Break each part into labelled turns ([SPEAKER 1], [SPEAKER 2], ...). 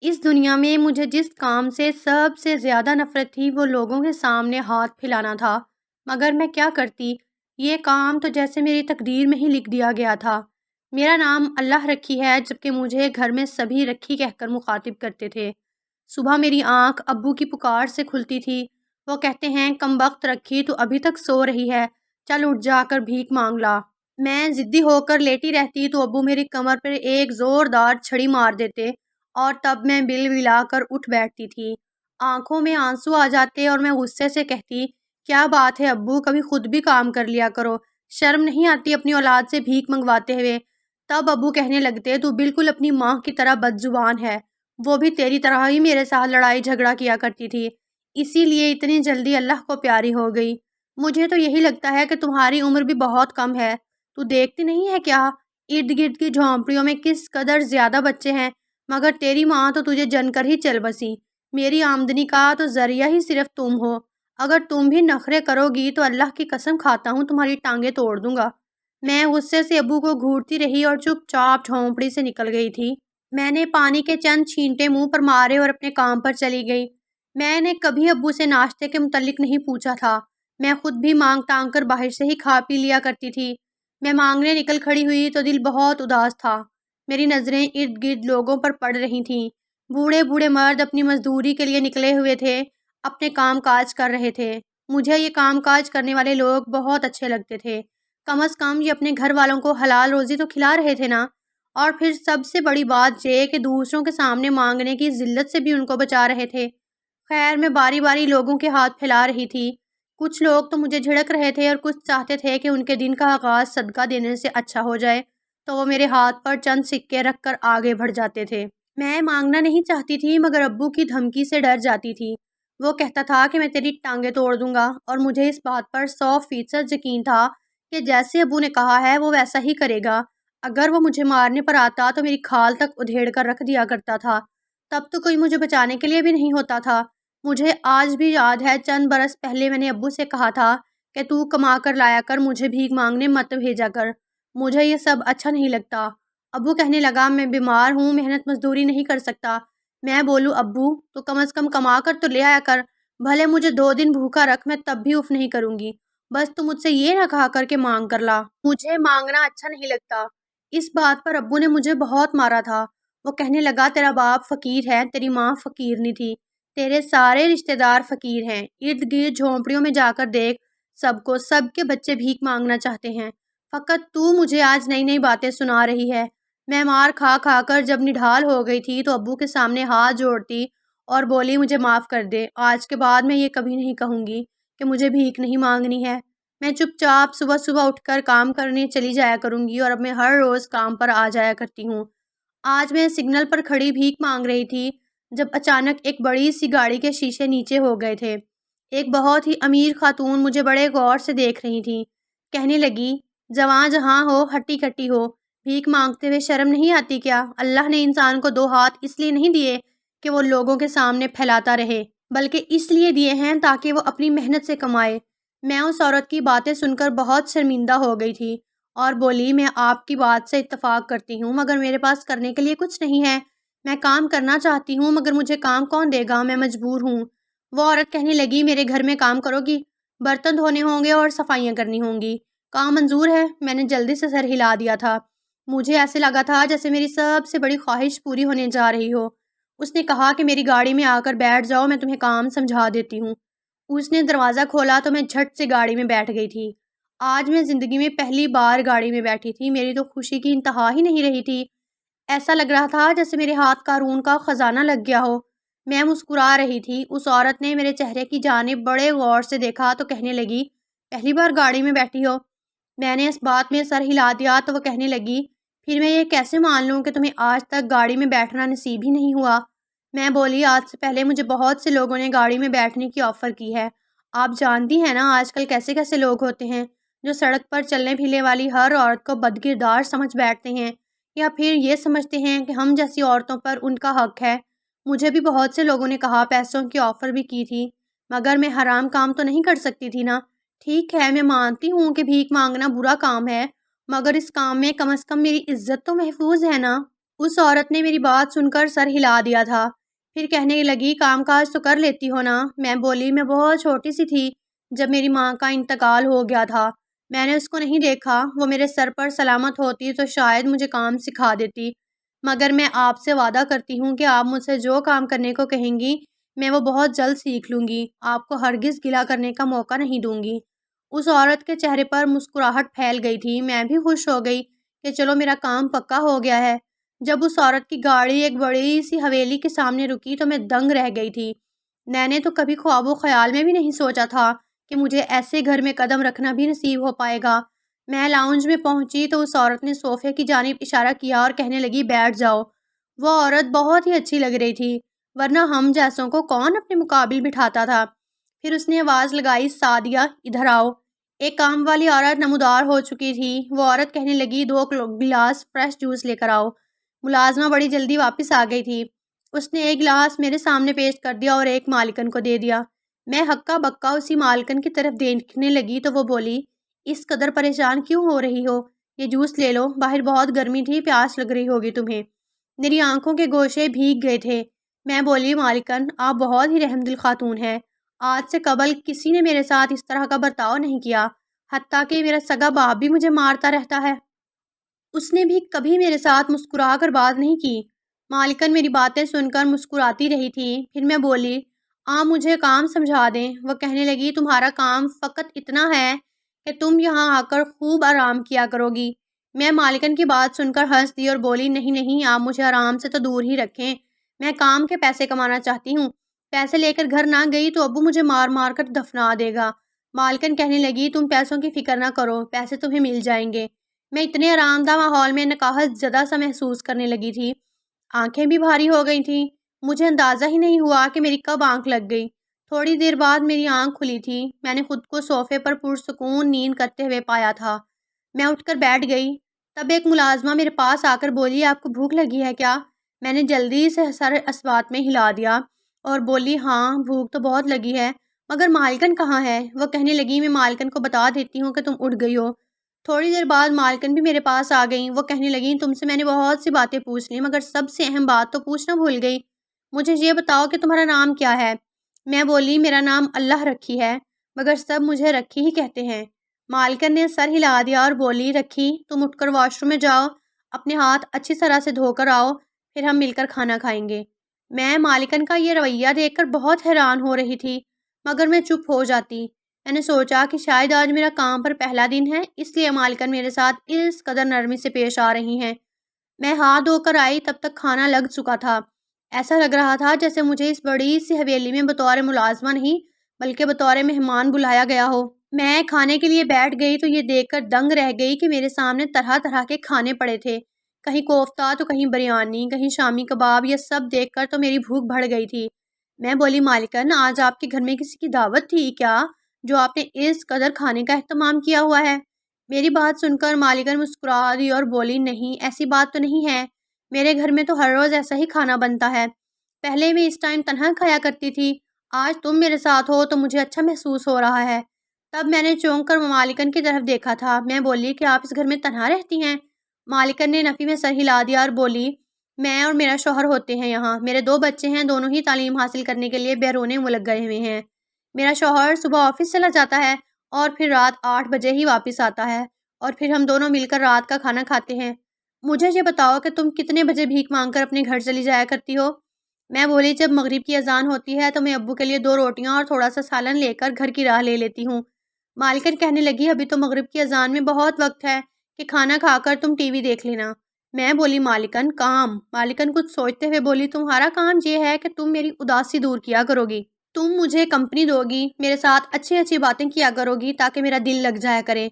[SPEAKER 1] اس دنیا میں مجھے جس کام سے سب سے زیادہ نفرت تھی وہ لوگوں کے سامنے ہاتھ پھیلانا تھا، مگر میں کیا کرتی؟ یہ کام تو جیسے میری تقدیر میں ہی لکھ دیا گیا تھا۔ میرا نام اللہ رکھی ہے، جبکہ مجھے گھر میں سبھی رکھی کہہ کر مخاطب کرتے تھے۔ صبح میری آنکھ ابو کی پکار سے کھلتی تھی۔ وہ کہتے ہیں، کم وقت رکھی تو ابھی تک سو رہی ہے، چل اٹھ جا کر بھیک مانگ لا۔ میں ضدی ہو کر لیٹی رہتی تو ابو میری کمر پر ایک زوردار چھڑی مار دیتے اور تب میں بل بلا کر اٹھ بیٹھتی تھی۔ آنکھوں میں آنسو آ جاتے اور میں غصے سے کہتی، کیا بات ہے ابو، کبھی خود بھی کام کر لیا کرو، شرم نہیں آتی اپنی اولاد سے بھیک منگواتے ہوئے؟ تب ابو کہنے لگتے، تو بالکل اپنی ماں کی طرح بد زبان ہے، وہ بھی تیری طرح ہی میرے ساتھ لڑائی جھگڑا کیا کرتی تھی، اسی لیے اتنی جلدی اللہ کو پیاری ہو گئی۔ مجھے تو یہی لگتا ہے کہ تمہاری عمر بھی بہت کم ہے، تو دیکھتی نہیں ہے کیا ارد گرد کی جھونپڑیوں میں کس قدر زیادہ بچے ہیں، مگر تیری ماں تو تجھے جن کر ہی چل بسی۔ میری آمدنی کا تو ذریعہ ہی صرف تم ہو، اگر تم بھی نخرے کرو گی تو اللہ کی قسم کھاتا ہوں تمہاری ٹانگیں توڑ دوں گا۔ میں غصے سے ابو کو گھورتی رہی اور چپ چاپ جھونپڑی سے نکل گئی تھی۔ میں نے پانی کے چند چھینٹے منہ پر مارے اور اپنے کام پر چلی گئی۔ میں نے کبھی ابو سے ناشتے کے متعلق نہیں پوچھا تھا، میں خود بھی مانگ ٹانگ کر باہر سے ہی کھا پی لیا کرتی تھی۔ میں مانگنے نکل کھڑی ہوئی تو دل بہت اداس تھا۔ میری نظریں ارد گرد لوگوں پر پڑ رہی تھیں۔ بوڑھے بوڑھے مرد اپنی مزدوری کے لیے نکلے ہوئے تھے، اپنے کام کاج کر رہے تھے۔ مجھے یہ کام کاج کرنے والے لوگ بہت اچھے لگتے تھے، کم از کم یہ اپنے گھر والوں کو حلال روزی تو کھلا رہے تھے نا، اور پھر سب سے بڑی بات یہ کہ دوسروں کے سامنے مانگنے کی ذلت سے بھی ان کو بچا رہے تھے۔ خیر، میں باری باری لوگوں کے ہاتھ پھیلا رہی تھی۔ کچھ لوگ تو مجھے جھڑک رہے تھے اور کچھ چاہتے تھے کہ ان کے دن کا آغاز صدقہ دینے سے اچھا ہو جائے، تو وہ میرے ہاتھ پر چند سکے رکھ کر آگے بڑھ جاتے تھے۔ میں مانگنا نہیں چاہتی تھی، مگر ابو کی دھمکی سے ڈر جاتی تھی۔ وہ کہتا تھا کہ میں تیری ٹانگیں توڑ دوں گا، اور مجھے اس بات پر 100% یقین تھا کہ جیسے ابو نے کہا ہے وہ ویسا ہی کرے گا۔ اگر وہ مجھے مارنے پر آتا تو میری کھال تک ادھیڑ کر رکھ دیا کرتا تھا، تب تو کوئی مجھے بچانے کے لیے بھی نہیں ہوتا تھا۔ مجھے آج بھی یاد ہے، چند برس پہلے میں نے ابو سے کہا تھا کہ تو کما کر لایا کر، مجھے بھیک مانگنے مت بھیجا کر، مجھے یہ سب اچھا نہیں لگتا۔ ابو کہنے لگا، میں بیمار ہوں، محنت مزدوری نہیں کر سکتا۔ میں بولوں، ابو تو کم از کم کما کر تو لے آیا کر، بھلے مجھے 2 دن بھوکا رکھ، میں تب بھی اف نہیں کروں گی، بس تو مجھ سے یہ نہ کہا کر کے مانگ کر لا، مجھے مانگنا اچھا نہیں لگتا۔ اس بات پر ابو نے مجھے بہت مارا تھا۔ وہ کہنے لگا، تیرا باپ فقیر ہے، تیری ماں فقیر نہیں تھی، تیرے سارے رشتہ دار فقیر ہیں، ارد گرد جھونپڑیوں میں جا کر دیکھ، سب کے بچے بھیک مانگنا چاہتے ہیں، فقط تو مجھے آج نئی نئی باتیں سنا رہی ہے۔ میں مار کھا کھا کر جب نڈھال ہو گئی تھی تو ابو کے سامنے ہاتھ جوڑتی اور بولی، مجھے معاف کر دے، آج کے بعد میں یہ کبھی نہیں کہوں گی کہ مجھے بھیک نہیں مانگنی ہے۔ میں چپ چاپ صبح صبح اٹھ کر کام کرنے چلی جایا کروں گی، اور اب میں ہر روز کام پر آ جایا کرتی ہوں۔ آج میں سگنل پر کھڑی بھیک مانگ رہی تھی جب اچانک ایک بڑی سی گاڑی کے شیشے نیچے ہو گئے تھے۔ ایک بہت ہی امیر خاتون مجھے بڑے غور سے دیکھ رہی تھی۔ کہنے لگی، جواں جہاں ہو ہٹی کٹی ہو، بھیک مانگتے ہوئے شرم نہیں آتی کیا؟ اللہ نے انسان کو 2 ہاتھ اس لیے نہیں دیے کہ وہ لوگوں کے سامنے پھیلاتا رہے، بلکہ اس لیے دیے ہیں تاکہ وہ اپنی محنت سے کمائے۔ میں اس عورت کی باتیں سن کر بہت شرمندہ ہو گئی تھی اور بولی، میں آپ کی بات سے اتفاق کرتی ہوں، مگر میرے پاس کرنے کے لیے کچھ نہیں ہے۔ میں کام کرنا چاہتی ہوں، مگر مجھے کام کون دے گا؟ میں مجبور ہوں۔ وہ عورت کہنے لگی، میرے گھر میں کام کرو گی، برتن دھونے ہوں گے اور صفائیاں کرنی ہوں گی، کام منظور ہے؟ میں نے جلدی سے سر ہلا دیا تھا۔ مجھے ایسے لگا تھا جیسے میری سب سے بڑی خواہش پوری ہونے جا رہی ہو۔ اس نے کہا کہ میری گاڑی میں آ کر بیٹھ جاؤ، میں تمہیں کام سمجھا دیتی ہوں۔ اس نے دروازہ کھولا تو میں جھٹ سے گاڑی میں بیٹھ گئی تھی۔ آج میں زندگی میں پہلی بار گاڑی میں بیٹھی تھی، میری تو خوشی کی انتہا ہی نہیں رہی تھی۔ ایسا لگ رہا تھا جیسے میرے ہاتھ قارون کا خزانہ لگ گیا ہو۔ میں مسکرا رہی تھی۔ اس عورت نے میرے چہرے کی جانب بڑے غور سے دیکھا تو کہنے لگی، پہلی بار گاڑی میں بیٹھی ہو؟ میں نے اس بات میں سر ہلا دیا تو وہ کہنے لگی، پھر میں یہ کیسے مان لوں کہ تمہیں آج تک گاڑی میں بیٹھنا نصیب ہی نہیں ہوا؟ میں بولی، آج سے پہلے مجھے بہت سے لوگوں نے گاڑی میں بیٹھنے کی آفر کی ہے۔ آپ جانتی ہیں نا آج کل کیسے کیسے لوگ ہوتے ہیں جو سڑک پر چلنے پھرنے والی ہر عورت کو بدکردار سمجھ بیٹھتے ہیں، یا پھر یہ سمجھتے ہیں کہ ہم جیسی عورتوں پر ان کا حق ہے۔ مجھے بھی بہت سے لوگوں نے کہا، پیسوں کی آفر بھی کی تھی، مگر میں حرام کام تو نہیں کر سکتی تھی نا۔ ٹھیک ہے، میں مانتی ہوں کہ بھیک مانگنا برا کام ہے، مگر اس کام میں کم از کم میری عزت تو محفوظ ہے نا۔ اس عورت نے میری بات سن کر سر ہلا دیا تھا، پھر کہنے لگی کام کاج تو کر لیتی ہو نا؟ میں بولی میں بہت چھوٹی سی تھی جب میری ماں کا انتقال ہو گیا تھا، میں نے اس کو نہیں دیکھا، وہ میرے سر پر سلامت ہوتی تو شاید مجھے کام سکھا دیتی، مگر میں آپ سے وعدہ کرتی ہوں کہ آپ مجھ سے جو کام کرنے کو کہیں گی میں وہ بہت جلد سیکھ لوں گی، آپ کو ہرگز گلہ کرنے کا موقع نہیں دوں گی۔ اس عورت کے چہرے پر مسکراہٹ پھیل گئی تھی، میں بھی خوش ہو گئی کہ چلو میرا کام پکا ہو گیا ہے۔ جب اس عورت کی گاڑی ایک بڑی سی حویلی کے سامنے رکی تو میں دنگ رہ گئی تھی۔ میں نے تو کبھی خواب و خیال میں بھی نہیں سوچا تھا کہ مجھے ایسے گھر میں قدم رکھنا بھی نصیب ہو پائے گا۔ میں لاؤنج میں پہنچی تو اس عورت نے صوفے کی جانب اشارہ کیا اور کہنے لگی بیٹھ جاؤ۔ وہ عورت بہت ہی اچھی لگ رہی تھی، ورنہ ہم جیسوں کو کون اپنے مقابل بٹھاتا تھا۔ پھر اس نے آواز لگائی سعدیہ ادھر آؤ۔ ایک کام والی عورت نمودار ہو چکی تھی، وہ عورت کہنے لگی 2 گلاس فریش جوس لے کر آؤ۔ ملازمہ بڑی جلدی واپس آ گئی تھی، اس نے ایک گلاس میرے سامنے پیش کر دیا اور ایک مالکن کو دے دیا۔ میں ہکا بکا اسی مالکن کی طرف دیکھنے لگی تو وہ بولی اس قدر پریشان کیوں ہو رہی ہو، یہ جوس لے لو، باہر بہت گرمی تھی، پیاس لگ رہی ہوگی تمہیں۔ میری آنکھوں کے گوشے بھیگ گئے تھے۔ میں بولی مالکن آپ بہت ہی رحم دل خاتون ہیں، آج سے قبل کسی نے میرے ساتھ اس طرح کا برتاؤ نہیں کیا، حتیٰ کہ میرا سگا باپ بھی مجھے مارتا رہتا ہے، اس نے بھی کبھی میرے ساتھ مسکرا کر بات نہیں کی۔ مالکن میری باتیں سن کر مسکراتی رہی تھی، پھر میں بولی آپ مجھے کام سمجھا دیں۔ وہ کہنے لگی تمہارا کام فقط اتنا ہے کہ تم یہاں آ کر خوب آرام کیا کرو گی۔ میں مالکن کی بات سن کر ہنس دی اور بولی نہیں نہیں، آپ مجھے آرام سے تو دور ہی رکھیں، میں کام کے پیسے کمانا چاہتی ہوں، پیسے لے کر گھر نہ گئی تو ابو مجھے مار مار کر دفنا دے گا۔ مالکن کہنے لگی تم پیسوں کی فکر نہ کرو، پیسے تمہیں مل جائیں گے۔ میں اتنے آرام دہ ماحول میں نکاحت زدہ سا محسوس کرنے لگی تھی، آنکھیں بھی بھاری ہو گئی تھیں، مجھے اندازہ ہی نہیں ہوا کہ میری کب آنکھ لگ گئی۔ تھوڑی دیر بعد میری آنکھ کھلی تھی، میں نے خود کو صوفے پر پرسکون نیند کرتے ہوئے پایا تھا۔ میں اٹھ کر بیٹھ گئی، تب ایک ملازمہ میرے پاس آ کر بولی آپ کو بھوک لگی ہے کیا؟ میں نے جلدی سے سر اسبات میں ہلا دیا اور بولی ہاں بھوک تو بہت لگی ہے، مگر مالکن کہاں ہے؟ وہ کہنے لگی میں مالکن کو بتا دیتی ہوں کہ تم اٹھ گئی ہو۔ تھوڑی دیر بعد مالکن بھی میرے پاس آ گئیں، وہ کہنے لگیں تم سے میں نے بہت سی باتیں پوچھ لیں مگر سب سے اہم بات تو پوچھنا بھول گئی، مجھے یہ بتاؤ کہ تمہارا نام کیا ہے؟ میں بولی میرا نام اللہ رکھی ہے، مگر سب مجھے رکھی ہی کہتے ہیں۔ مالکن نے سر ہلا دیا اور بولی رکھی تم اٹھ کر واش روم میں جاؤ، اپنے ہاتھ اچھی طرح سے دھو کر آؤ، پھر ہم مل کر کھانا کھائیں گے۔ میں مالکن کا یہ رویہ دیکھ کر بہت حیران ہو رہی تھی، مگر میں چپ ہو جاتی۔ میں نے سوچا کہ شاید آج میرا کام پر پہلا دن ہے، اس لیے مالکن میرے ساتھ اس قدر نرمی سے پیش آ رہی ہیں۔ میں ہاتھ دھو کر آئی تب تک کھانا لگ چکا تھا، ایسا لگ رہا تھا جیسے مجھے اس بڑی سی حویلی میں بطور ملازمہ نہیں بلکہ بطور مہمان بلایا گیا ہو۔ میں کھانے کے لیے بیٹھ گئی تو یہ دیکھ کر دنگ رہ گئی کہ میرے سامنے طرح طرح کے کھانے پڑے تھے، کہیں کوفتہ تو کہیں بریانی، کہیں شامی کباب، یہ سب دیکھ کر تو میری بھوک بڑھ گئی تھی۔ میں بولی مالکن آج آپ کے گھر میں کسی کی دعوت تھی کیا جو آپ نے اس قدر کھانے کا اہتمام کیا ہوا ہے؟ میری بات سن کر مالکن مسکرا دی اور بولی نہیں ایسی بات تو نہیں ہے، میرے گھر میں تو ہر روز ایسا ہی کھانا بنتا ہے، پہلے میں اس ٹائم تنہا کھایا کرتی تھی، آج تم میرے ساتھ ہو تو مجھے اچھا محسوس ہو رہا ہے۔ تب میں نے چونک کر مالکن کی طرف دیکھا تھا، میں بولی کہ آپ اس گھر میں تنہا رہتی ہیں؟ مالکن نے نفی میں سر ہلا دیا اور بولی میں اور میرا شوہر ہوتے ہیں یہاں، میرے 2 بچے ہیں، دونوں ہی تعلیم حاصل کرنے کے لیے بیرون ملک گئے ہوئے ہیں، میرا شوہر صبح آفس چلا جاتا ہے اور پھر رات 8 بجے ہی واپس آتا ہے اور پھر ہم دونوں مل کر رات کا کھانا کھاتے ہیں۔ مجھے یہ بتاؤ کہ تم کتنے بجے بھیک مانگ کر اپنے گھر چلی جایا کرتی ہو؟ میں بولی جب مغرب کی اذان ہوتی ہے تو میں ابو کے لیے 2 روٹیاں اور تھوڑا سا سالن لے کر گھر کی راہ لے لیتی ہوں۔ مالکن کہنے لگی ابھی تو مغرب کی اذان میں بہت وقت ہے کہ کھانا کھا کر تم ٹی وی دیکھ لینا۔ میں بولی مالکن کام؟ مالکن کچھ سوچتے ہوئے بولی تمہارا کام یہ ہے کہ تم میری اداسی دور کیا کرو گی، تم مجھے کمپنی دو گی، میرے ساتھ اچھی اچھی باتیں کیا کرو گی تاکہ میرا دل لگ جایا کرے۔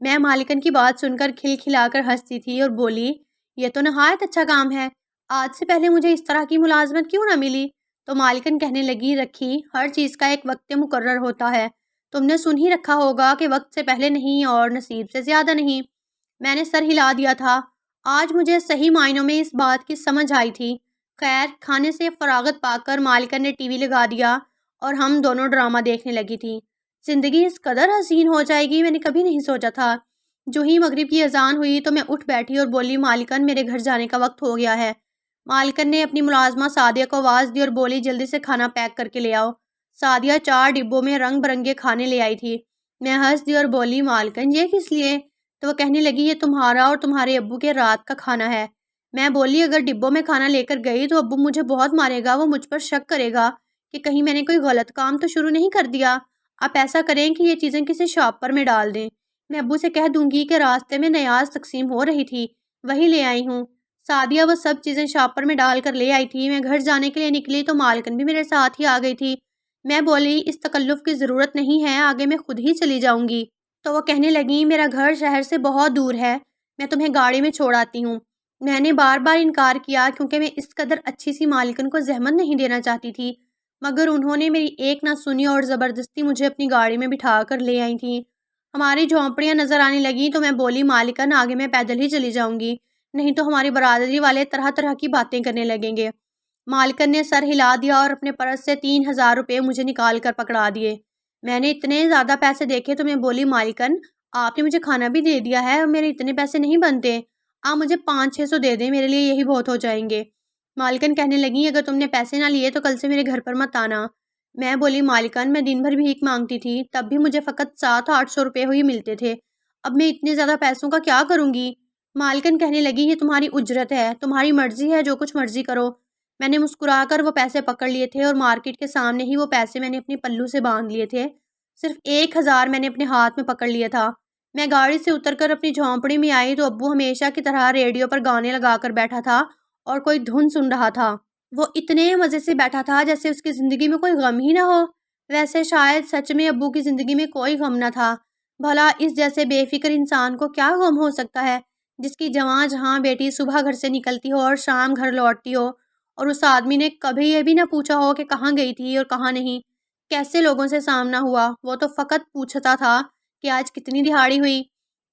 [SPEAKER 1] میں مالکن کی بات سن کر کھل کھلا کر ہنستی تھی اور بولی یہ تو نہایت اچھا کام ہے، آج سے پہلے مجھے اس طرح کی ملازمت کیوں نہ ملی؟ تو مالکن کہنے لگی رکھی ہر چیز کا ایک وقت مقرر ہوتا ہے، تم نے سن ہی رکھا ہوگا کہ وقت سے پہلے نہیں اور نصیب سے زیادہ نہیں۔ میں نے سر ہلا دیا تھا، آج مجھے صحیح معنوں میں اس بات کی سمجھ آئی تھی۔ خیر کھانے سے فراغت پا کر مالکن نے ٹی وی لگا دیا اور ہم دونوں ڈرامہ دیکھنے لگی تھی۔ زندگی اس قدر حسین ہو جائے گی میں نے کبھی نہیں سوچا تھا، جو ہی مغرب کی اذان ہوئی تو میں اٹھ بیٹھی اور بولی مالکن میرے گھر جانے کا وقت ہو گیا ہے۔ مالکن نے اپنی ملازمہ سعدیہ کو آواز دی اور بولی جلدی سے کھانا پیک کر کے لے آؤ۔ سعدیہ 4 ڈبوں میں رنگ برنگے کھانے لے آئی تھی۔ میں ہنس دی اور بولی مالکن یہ کس لیے؟ تو وہ کہنے لگی یہ تمہارا اور تمہارے ابو کے رات کا کھانا ہے۔ میں بولی اگر ڈبوں میں کھانا لے کر گئی تو ابو مجھے بہت مارے گا، وہ مجھ پر شک کرے گا کہ کہیں میں نے کوئی غلط کام تو شروع نہیں کر دیا۔ آپ ایسا کریں کہ یہ چیزیں کسی شاپر میں ڈال دیں۔ میں ابو سے کہہ دوں گی کہ راستے میں نیاز تقسیم ہو رہی تھی، وہی لے آئی ہوں۔ سعدیہ وہ سب چیزیں شاپر میں ڈال کر لے آئی تھی۔ میں گھر جانے کے لیے نکلی تو مالکن بھی میرے ساتھ ہی آ گئی تھی۔ میں بولی اس تکلف کی ضرورت نہیں ہے، آگے میں خود ہی چلی جاؤں گی۔ تو وہ کہنے لگی میرا گھر شہر سے بہت دور ہے، میں تمہیں گاڑی میں چھوڑ آتی ہوں۔ میں نے بار بار انکار کیا کیونکہ میں اس قدر اچھی سی مالکن کو زحمت نہیں دینا چاہتی تھی، مگر انہوں نے میری ایک نہ سنی اور زبردستی مجھے اپنی گاڑی میں بٹھا کر لے آئی تھیں۔ ہماری جھونپڑیاں نظر آنے لگیں تو میں بولی مالکن آگے میں پیدل ہی چلی جاؤں گی، نہیں تو ہماری برادری والے طرح طرح کی باتیں کرنے لگیں گے۔ مالکن نے سر ہلا دیا اور اپنے پرس سے 3000 روپے مجھے نکال کر پکڑا دیے۔ میں نے اتنے زیادہ پیسے دیکھے تو میں بولی مالکن آپ نے مجھے کھانا بھی دے دیا ہے اور میرے اتنے پیسے نہیں بنتے، آپ مجھے 500-600 دے دیں، میرے لیے یہی بہت ہو جائیں گے۔ مالکن کہنے لگیں اگر تم نے پیسے نہ لیے تو کل سے میرے گھر پر مت آنا۔ میں بولی مالکن میں دن بھر بھیک مانگتی تھی، تب بھی مجھے فقط 700-800 روپے ہی ملتے تھے، اب میں اتنے زیادہ پیسوں کا کیا کروں گی؟ مالکن کہنے لگی یہ تمہاری اجرت ہے، تمہاری مرضی ہے، جو کچھ مرضی کرو۔ میں نے مسکرا کر وہ پیسے پکڑ لیے تھے اور مارکیٹ کے سامنے ہی وہ پیسے میں نے اپنی پلو سے باندھ لیے تھے۔ صرف 1000 میں نے اپنے ہاتھ میں پکڑ لیا تھا۔ میں گاڑی سے اتر کر اپنی جھونپڑی میں آئی تو ابو ہمیشہ کی طرح ریڈیو پر گانے لگا کر بیٹھا تھا اور کوئی دھن سن رہا تھا۔ وہ اتنے مزے سے بیٹھا تھا جیسے اس کی زندگی میں کوئی غم ہی نہ ہو۔ ویسے شاید سچ میں ابو کی زندگی میں کوئی غم نہ تھا۔ بھلا اس جیسے بے فکر انسان کو کیا غم ہو سکتا ہے جس کی جواں جہاں بیٹی صبح گھر سے نکلتی ہو اور شام گھر لوٹتی ہو، اور اس آدمی نے کبھی یہ بھی نہ پوچھا ہو کہ کہاں گئی تھی اور کہاں نہیں، کیسے لوگوں سے سامنا ہوا، وہ تو فقط پوچھتا تھا کہ آج کتنی دہاڑی ہوئی۔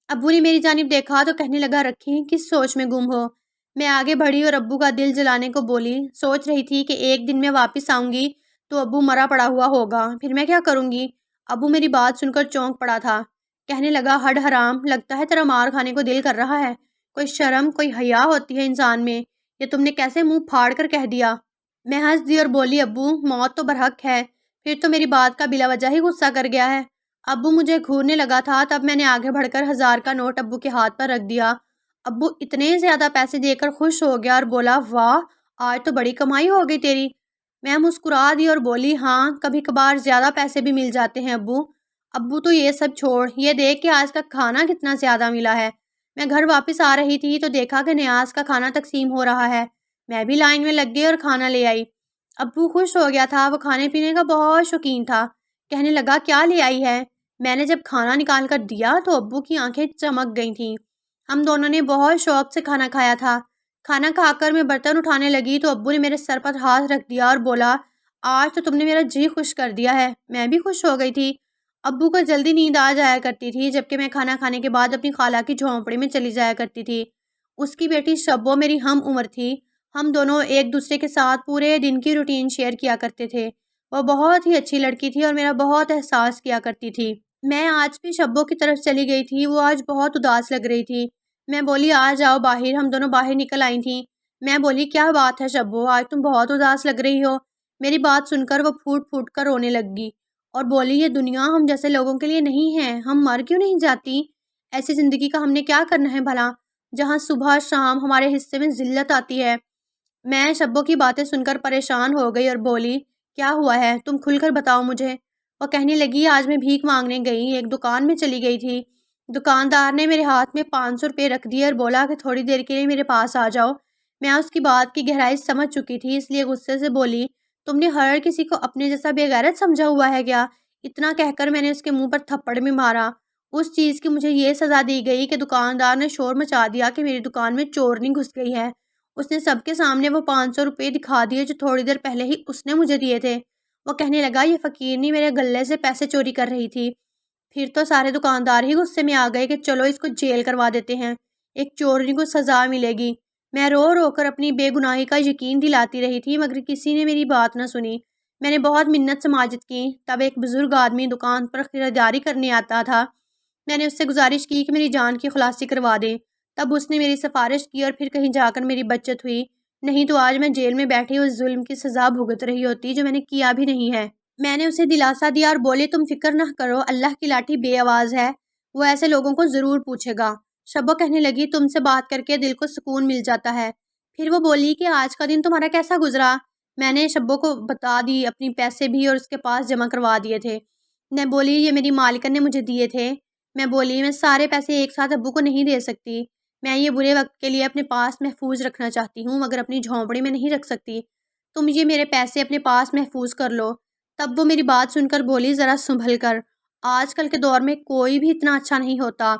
[SPEAKER 1] ابو نے میری جانب دیکھا تو کہنے لگا رکھی کس سوچ میں گم ہو۔ میں آگے بڑھی اور ابو کا دل جلانے کو بولی سوچ رہی تھی کہ ایک دن میں واپس آؤں گی تو ابو مرا پڑا ہوا ہوگا، پھر میں کیا کروں گی؟ ابو میری بات سن کر چونک پڑا تھا۔ کہنے لگا ہڈ حرام، لگتا ہے تیرا مار کھانے کو دل کر رہا ہے، کوئی شرم کوئی حیا ہوتی ہے انسان میں، یہ تم نے کیسے منہ پھاڑ کر کہہ دیا؟ میں ہنس دی اور بولی ابو موت تو برحق ہے، پھر تو میری بات کا بلا وجہ ہی غصہ کر گیا ہے۔ ابو مجھے گھورنے لگا تھا، تب میں نے آگے بڑھ کر 1000 کا نوٹ ابو کے ہاتھ پر رکھ دیا۔ ابو اتنے زیادہ پیسے دے کر خوش ہو گیا اور بولا واہ آج تو بڑی کمائی ہو گئی تیری۔ میں مسکرا دی اور بولی ہاں کبھی کبھار زیادہ پیسے بھی مل جاتے ہیں ابو۔ ابو تو یہ سب چھوڑ، یہ دیکھ کہ آج کا کھانا کتنا زیادہ ملا ہے۔ میں گھر واپس آ رہی تھی تو دیکھا کہ نیاز کا کھانا تقسیم ہو رہا ہے، میں بھی لائن میں لگ گئی اور کھانا لے آئی۔ ابو خوش ہو گیا تھا، وہ کھانے پینے کا بہت شوقین تھا۔ کہنے لگا کیا لے آئی ہے؟ میں نے جب کھانا نکال کر دیا تو ابو کی آنکھیں چمک گئی تھیں۔ ہم دونوں نے بہت شوق سے کھانا کھایا تھا۔ کھانا کھا کر میں برتن اٹھانے لگی تو ابو نے میرے سر پر ہاتھ رکھ دیا اور بولا آج تو تم نے میرا جی خوش کر دیا ہے۔ میں بھی خوش ہو گئی تھی۔ ابو کو جلدی نیند آ جایا کرتی تھی، جبکہ میں کھانا کھانے کے بعد اپنی خالہ کی جھونپڑی میں چلی جایا کرتی تھی۔ اس کی بیٹی شبو میری ہم عمر تھی، ہم دونوں ایک دوسرے کے ساتھ پورے دن کی روٹین شیئر کیا کرتے تھے۔ وہ بہت ہی اچھی لڑکی تھی اور میرا بہت احساس کیا کرتی تھی۔ میں آج بھی شبو کی طرف چلی گئی تھی، وہ آج بہت اداس لگ رہی تھی۔ میں بولی آ جاؤ باہر، ہم دونوں باہر نکل آئی تھیں۔ میں بولی کیا بات ہے شبو، آج تم بہت اداس لگ رہی ہو۔ میری بات سن کر وہ پھوٹ پھوٹ کر رونے لگی اور بولی یہ دنیا ہم جیسے لوگوں کے لیے نہیں ہے، ہم مر کیوں نہیں جاتی؟ ایسی زندگی کا ہم نے کیا کرنا ہے بھلا، جہاں صبح شام ہمارے حصے میں ذلت آتی ہے۔ میں شبو کی باتیں سن کر پریشان ہو گئی اور بولی کیا ہوا ہے، تم کھل کر بتاؤ مجھے۔ وہ کہنے لگی آج میں بھیک مانگنے گئی، ایک دکان میں چلی گئی تھی۔ دکاندار نے میرے ہاتھ میں 500 روپے رکھ دیے اور بولا کہ تھوڑی دیر کے لیے میرے پاس آ جاؤ۔ میں اس کی بات کی گہرائی سمجھ چکی تھی، اس لیے غصے سے بولی تم نے ہر کسی کو اپنے جیسا بے غیرت سمجھا ہوا ہے کیا؟ اتنا کہہ کر میں نے اس کے منہ پر تھپڑ بھی مارا۔ اس چیز کی مجھے یہ سزا دی گئی کہ دکاندار نے شور مچا دیا کہ میری دکان میں چورنی گھس گئی ہے۔ اس نے سب کے سامنے وہ 500 روپے دکھا دیے جو تھوڑی دیر پہلے ہی اس نے مجھے دیے تھے۔ وہ کہنے لگا یہ فقیرنی میرے گلے سے پیسے چوری کر رہی تھی۔ پھر تو سارے دکاندار ہی غصے میں آ گئے کہ چلو اس کو جیل کروا دیتے ہیں، ایک چورنی کو سزا ملے گی۔ میں رو رو کر اپنی بے گناہی کا یقین دلاتی رہی تھی، مگر کسی نے میری بات نہ سنی۔ میں نے بہت منت سماجت کی، تب ایک بزرگ آدمی دکان پر خریداری کرنے آتا تھا۔ میں نے اس سے گزارش کی کہ میری جان کی خلاصی کروا دیں۔ تب اس نے میری سفارش کی اور پھر کہیں جا کر میری بچت ہوئی، نہیں تو آج میں جیل میں بیٹھی اس ظلم کی سزا بھگت رہی ہوتی جو میں نے کیا بھی نہیں ہے۔ میں نے اسے دلاسا دیا اور بولی تم فکر نہ کرو، اللہ کی لاٹھی بے آواز ہے، وہ ایسے لوگوں کو ضرور پوچھے گا۔ شبو کہنے لگی تم سے بات کر کے دل کو سکون مل جاتا ہے۔ پھر وہ بولی کہ آج کا دن تمہارا کیسا گزرا؟ میں نے شبو کو بتا دی اپنی پیسے بھی اور اس کے پاس جمع کروا دیے تھے۔ میں بولی یہ میری مالکن نے مجھے دیے تھے۔ میں بولی میں سارے پیسے ایک ساتھ ابو کو نہیں دے سکتی، میں یہ برے وقت کے لیے اپنے پاس محفوظ رکھنا چاہتی ہوں مگر اپنی جھونپڑی میں نہیں رکھ سکتی، تم یہ میرے پیسے اپنے پاس محفوظ کر لو۔ تب وہ میری بات سن کر بولی ذرا سنبھل کر، آج کل کے دور میں کوئی بھی اتنا اچھا نہیں ہوتا،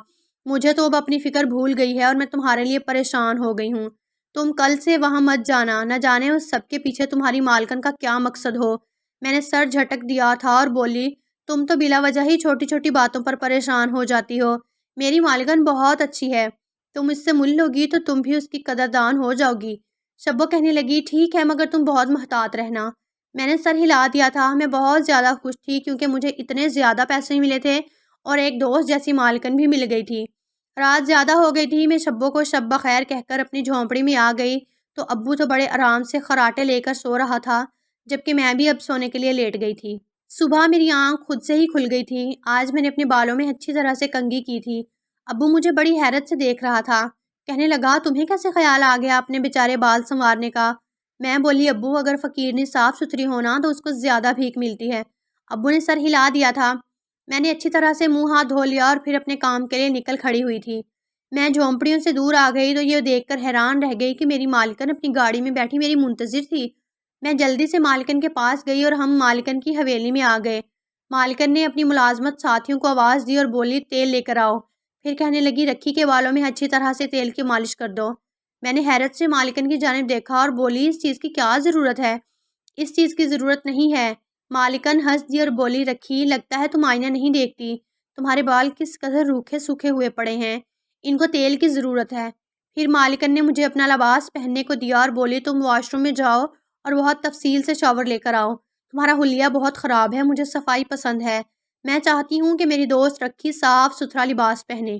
[SPEAKER 1] مجھے تو اب اپنی فکر بھول گئی ہے اور میں تمہارے لیے پریشان ہو گئی ہوں، تم کل سے وہاں مت جانا، نہ جانے اس سب کے پیچھے تمہاری مالکن کا کیا مقصد ہو۔ میں نے سر جھٹک دیا تھا اور بولی تم تو بلا وجہ ہی چھوٹی چھوٹی باتوں پر پریشان ہو جاتی ہو، میری مالکن بہت اچھی ہے، تم اس سے مل لو گی تو تم بھی اس کی قدردان ہو جاؤ گی۔ شبو کہنے لگی ٹھیک ہے مگر تم بہت محتاط رہنا۔ میں نے سر ہلا دیا تھا، میں بہت زیادہ خوش تھی کیونکہ مجھے اتنے زیادہ پیسے ملے تھے اور ایک دوست جیسی مالکن بھی مل گئی تھی۔ رات زیادہ ہو گئی تھی، میں شبو کو شب بخیر کہہ کر اپنی جھونپڑی میں آ گئی تو ابو تو بڑے آرام سے خراٹے لے کر سو رہا تھا، جبکہ میں بھی اب سونے کے لیے لیٹ گئی تھی۔ صبح میری آنکھ خود سے ہی کھل گئی تھی، آج میں نے اپنے بالوں میں اچھی طرح سے کنگھی کی تھی۔ ابو مجھے بڑی حیرت سے دیکھ رہا تھا، کہنے لگا تمہیں کیسے خیال آ گیا اپنے بیچارے بال سنوارنے کا؟ میں بولی ابو اگر فقیرنی صاف ستھری ہونا تو اس کو زیادہ بھیک ملتی ہے۔ ابو نے سر ہلا دیا تھا۔ میں نے اچھی طرح سے منہ ہاتھ دھو لیا اور پھر اپنے کام کے لیے نکل کھڑی ہوئی تھی۔ میں جھونپڑیوں سے دور آ گئی تو یہ دیکھ کر حیران رہ گئی کہ میری مالکن اپنی گاڑی میں بیٹھی میری منتظر تھی۔ میں جلدی سے مالکن کے پاس گئی اور ہم مالکن کی حویلی میں آ گئے۔ مالکن نے اپنی ملازمت ساتھیوں کو آواز دی اور بولی تیل لے کر آؤ، پھر کہنے لگی رکھی کے بالوں میں اچھی طرح سے تیل کی مالش کر دو۔ میں نے حیرت سے مالکن کی جانب دیکھا اور بولی اس چیز کی کیا ضرورت ہے؟ اس چیز کی ضرورت نہیں ہے۔ مالکن ہنس دی اور بولی رکھی لگتا ہے تم آئینہ نہیں دیکھتی، تمہارے بال کس قدر روکھے سوکھے ہوئے پڑے ہیں، ان کو تیل کی ضرورت ہے۔ پھر مالکن نے مجھے اپنا لباس پہننے کو دیا اور بولی تم واش روم میں جاؤ اور بہت تفصیل سے شاور لے کر آؤ، تمہارا حلیہ بہت خراب ہے، مجھے صفائی پسند ہے، میں چاہتی ہوں کہ میری دوست رکھی صاف ستھرا لباس پہنے۔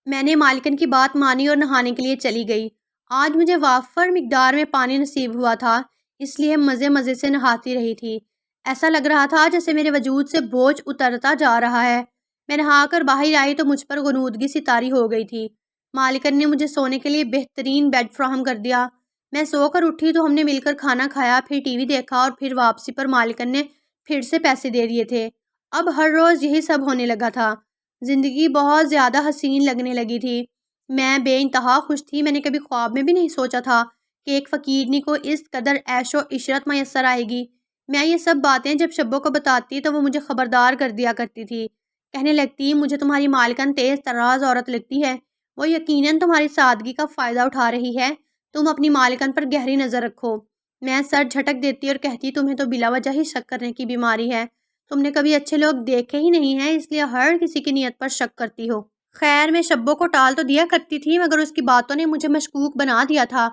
[SPEAKER 1] میں نے مالکن کی بات مانی اور نہانے کے لیے چلی گئی۔ آج مجھے وافر مقدار میں پانی نصیب ہوا تھا، اس لیے مزے مزے سے نہاتی رہی تھی، ایسا لگ رہا تھا جیسے میرے وجود سے بوجھ اترتا جا رہا ہے۔ میں نہا کر باہر آئی تو مجھ پر غنودگی سی طاری ہو گئی تھی۔ مالکن نے مجھے سونے کے لیے بہترین بیڈ فراہم کر دیا۔ میں سو کر اٹھی تو ہم نے مل کر کھانا کھایا، پھر ٹی وی دیکھا اور پھر واپسی پر مالکن نے پھر سے پیسے دے دیے تھے۔ اب ہر روز یہی سب ہونے لگا تھا، زندگی بہت زیادہ حسین لگنے لگی تھی۔ میں بے انتہا خوش تھی، میں نے کبھی خواب میں بھی نہیں سوچا تھا کہ ایک فقیرنی کو اس قدر عیش و عشرت میسر آئے گی۔ میں یہ سب باتیں جب شبو کو بتاتی تو وہ مجھے خبردار کر دیا کرتی تھی، کہنے لگتی مجھے تمہاری مالکن تیز تراز عورت لگتی ہے، وہ یقیناً تمہاری سادگی کا فائدہ اٹھا رہی ہے، تم اپنی مالکن پر گہری نظر رکھو۔ میں سر جھٹک دیتی اور کہتی تمہیں تو بلا وجہ ہی شک کرنے کی بیماری ہے، تم نے کبھی اچھے لوگ دیکھے ہی نہیں ہیں، اس لیے ہر کسی کی نیت پر شک کرتی ہو۔ خیر میں شبو کو ٹال تو دیا کرتی تھی مگر اس کی باتوں نے مجھے مشکوک بنا دیا تھا،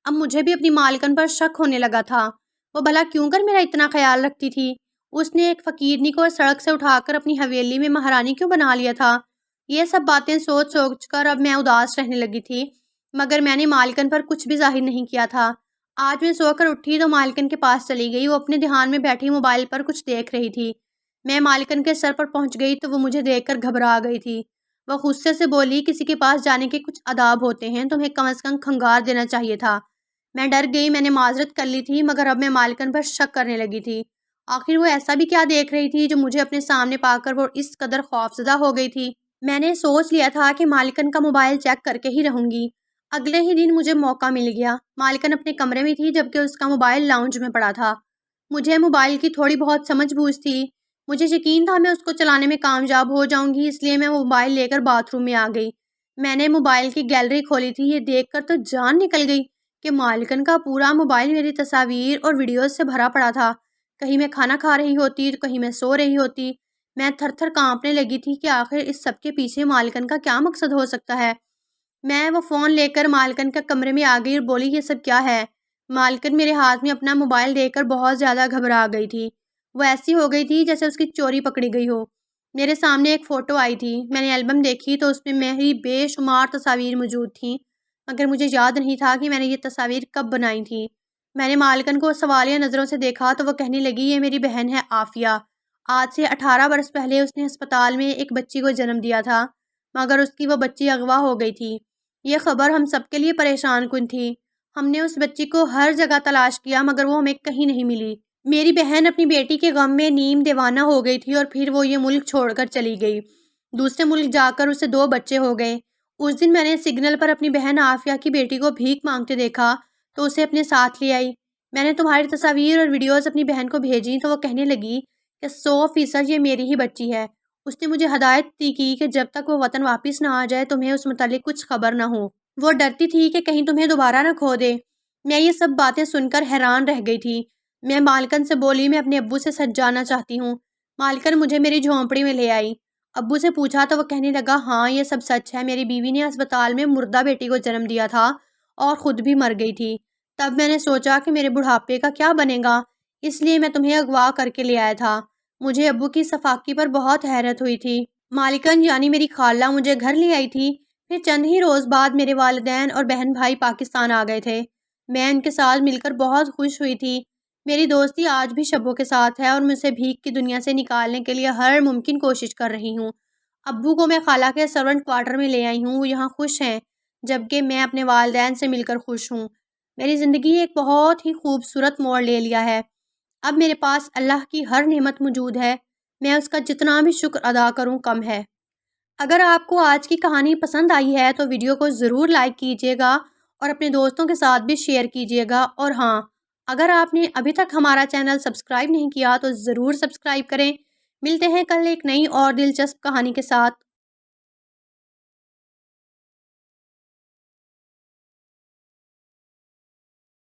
[SPEAKER 1] اب مجھے بھی اپنی مالکن پر شک ہونے لگا تھا، وہ بھلا کیوں کر میرا اتنا خیال رکھتی تھی؟ اس نے ایک فقیرنی کو سڑک سے اٹھا کر اپنی حویلی میں مہارانی کیوں بنا لیا تھا؟ یہ سب باتیں سوچ سوچ کر اب میں اداس رہنے لگی تھی، مگر میں نے مالکن پر کچھ بھی ظاہر نہیں کیا تھا۔ آج میں سو کر اٹھی تو مالکن کے پاس چلی گئی، وہ اپنے دھیان میں بیٹھی موبائل پر کچھ دیکھ رہی تھی۔ میں مالکن کے سر پر پہنچ گئی تو وہ مجھے دیکھ کر گھبرا گئی تھی۔ وہ غصے سے بولی کسی کے پاس جانے کے کچھ آداب ہوتے ہیں، تمہیں کم از کم کھنگار دینا چاہیے تھا۔ میں ڈر گئی، میں نے معذرت کر لی تھی مگر اب میں مالکن پر شک کرنے لگی تھی، آخر وہ ایسا بھی کیا دیکھ رہی تھی جو مجھے اپنے سامنے پا کر وہ اس قدر خوفزدہ ہو گئی تھی؟ میں نے سوچ لیا تھا کہ مالکن کا موبائل چیک کر کے ہی رہوں گی۔ اگلے ہی دن مجھے موقع مل گیا، مالکن اپنے کمرے میں تھی جبکہ اس کا موبائل لاؤنج میں پڑا تھا۔ مجھے موبائل کی تھوڑی بہت سمجھ بوجھ تھی، مجھے یقین تھا میں اس کو چلانے میں کامیاب ہو جاؤں گی، اس لیے میں موبائل لے کر باتھ روم میں آ گئی۔ میں نے موبائل کی گیلری کھولی تھی، یہ دیکھ کر تو جان نکل گئی کہ مالکن کا پورا موبائل میری تصاویر اور ویڈیوز سے بھرا پڑا تھا، کہیں میں کھانا کھا رہی ہوتی تو کہیں میں سو رہی ہوتی۔ میں تھر تھر کانپنے لگی تھی کہ آخر اس سب کے پیچھے مالکن کا کیا مقصد ہو سکتا ہے۔ میں وہ فون لے کر مالکن کے کمرے میں آ گئی اور بولی یہ سب کیا ہے؟ مالکن میرے ہاتھ میں اپنا موبائل دیکھ کر بہت زیادہ گھبرا گئی تھی، وہ ایسی ہو گئی تھی جیسے اس کی چوری پکڑی گئی ہو۔ میرے سامنے ایک فوٹو آئی تھی، میں نے البم دیکھی تو اس میں میری بے شمار تصاویر موجود تھیں، مگر مجھے یاد نہیں تھا کہ میں نے یہ تصاویر کب بنائی تھیں۔ میں نے مالکن کو سوالیہ نظروں سے دیکھا تو وہ کہنے لگی، یہ میری بہن ہے عافیہ۔ آج سے 18 برس پہلے اس نے ہسپتال میں ایک بچی کو جنم دیا تھا، مگر اس کی وہ بچی اغوا ہو گئی تھی۔ یہ خبر ہم سب کے لیے پریشان کن تھی۔ ہم نے اس بچی کو ہر جگہ تلاش کیا مگر وہ ہمیں کہیں نہیں ملی۔ میری بہن اپنی بیٹی کے غم میں نیم دیوانہ ہو گئی تھی اور پھر وہ یہ ملک چھوڑ کر چلی گئی۔ دوسرے ملک جا کر اسے 2 بچے ہو گئے۔ اس دن میں نے سگنل پر اپنی بہن عافیہ کی بیٹی کو بھیک مانگتے دیکھا تو اسے اپنے ساتھ لے آئی۔ میں نے تمہاری تصاویر اور ویڈیوز اپنی بہن کو بھیجی تو وہ کہنے لگی کہ 100% یہ میری ہی بچی ہے۔ اس نے مجھے ہدایت دی کہ جب تک وہ وطن واپس نہ آ جائے تمہیں اس متعلق کچھ خبر نہ ہو۔ وہ ڈرتی تھی کہ کہیں تمہیں دوبارہ نہ کھو دے۔ میں یہ سب باتیں سن کر حیران رہ گئی تھی۔ میں مالکن سے بولی، میں اپنے ابو سے سچ جاننا چاہتی ہوں۔ مالکن مجھے میری جھونپڑی میں لے آئی۔ ابو سے پوچھا تو وہ کہنے لگا، ہاں یہ سب سچ ہے، میری بیوی نے ہسپتال میں مردہ بیٹی کو جنم دیا تھا اور خود بھی مر گئی تھی۔ تب میں نے سوچا کہ میرے بڑھاپے کا کیا بنے گا، اس لیے میں تمہیں اغوا کر کے لے آیا تھا۔ مجھے ابو کی صفاقی پر بہت حیرت ہوئی تھی۔ مالکن یعنی میری خالہ مجھے گھر لے آئی تھی۔ پھر چند ہی روز بعد میرے والدین اور بہن بھائی پاکستان آ گئے تھے۔ میں ان کے ساتھ مل کر بہت خوش ہوئی تھی۔ میری دوستی آج بھی شبوں کے ساتھ ہے اور میں اسے بھیک کی دنیا سے نکالنے کے لیے ہر ممکن کوشش کر رہی ہوں۔ ابو کو میں خالہ کے سرونٹ کوارٹر میں لے آئی ہوں، وہ یہاں خوش ہیں، جبکہ میں اپنے والدین سے مل کر خوش ہوں۔ میری زندگی ایک بہت ہی خوبصورت موڑ لے لیا ہے۔ اب میرے پاس اللہ کی ہر نعمت موجود ہے، میں اس کا جتنا بھی شکر ادا کروں کم ہے۔ اگر آپ کو آج کی کہانی پسند آئی ہے تو ویڈیو کو ضرور لائک کیجیے گا اور اپنے دوستوں کے ساتھ بھی شیئر کیجیے گا، اور ہاں، اگر آپ نے ابھی تک ہمارا چینل سبسکرائب نہیں کیا تو ضرور سبسکرائب کریں۔ ملتے ہیں کل ایک نئی اور دلچسپ کہانی کے ساتھ۔